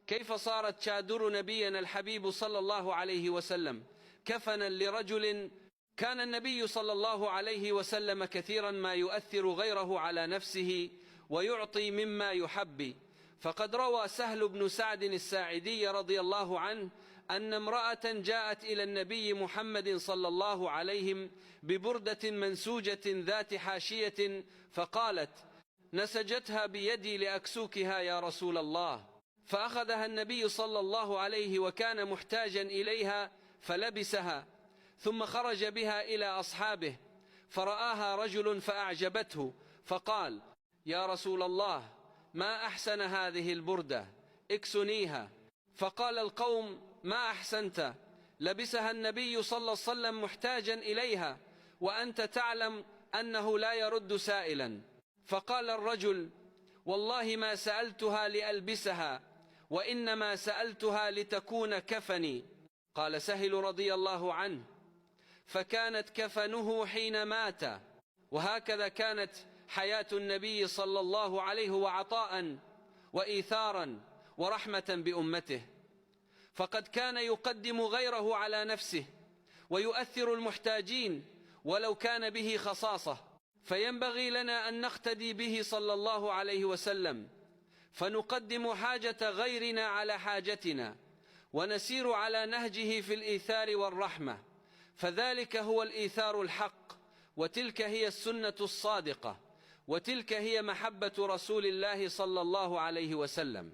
كيف صارت شادر نبينا الحبيب صلى الله عليه وسلم كفنا لرجل كان النبي صلى الله عليه وسلم كثيرا ما يؤثر غيره على نفسه ويعطي مما يحب. فقد روى سهل بن سعد الساعدي رضي الله عنه أن امرأة جاءت إلى النبي محمد صلى الله عليه ببردة منسوجة ذات حاشية، فقالت: نسجتها بيدي لأكسوكها يا رسول الله. فأخذها النبي صلى الله عليه وكان محتاجا إليها فلبسها، ثم خرج بها إلى أصحابه فرآها رجل فأعجبته، فقال: يا رسول الله، ما أحسن هذه البردة، اكسنيها. فقال القوم: ما أحسنت، لبسها النبي صلى الله عليه وسلم محتاجا إليها وأنت تعلم أنه لا يرد سائلا. فقال الرجل: والله ما سألتها لألبسها، وإنما سألتها لتكون كفني. قال سهل رضي الله عنه: فكانت كفنه حين مات. وهكذا كانت حياة النبي صلى الله عليه وعطاء وإيثارا ورحمة بأمته، فقد كان يقدم غيره على نفسه ويؤثر المحتاجين ولو كان به خصاصة. فينبغي لنا أن نقتدي به صلى الله عليه وسلم، فنقدم حاجة غيرنا على حاجتنا، ونسير على نهجه في الإيثار والرحمة، فذلك هو الإيثار الحق، وتلك هي السنة الصادقة، وتلك هي محبة رسول الله صلى الله عليه وسلم.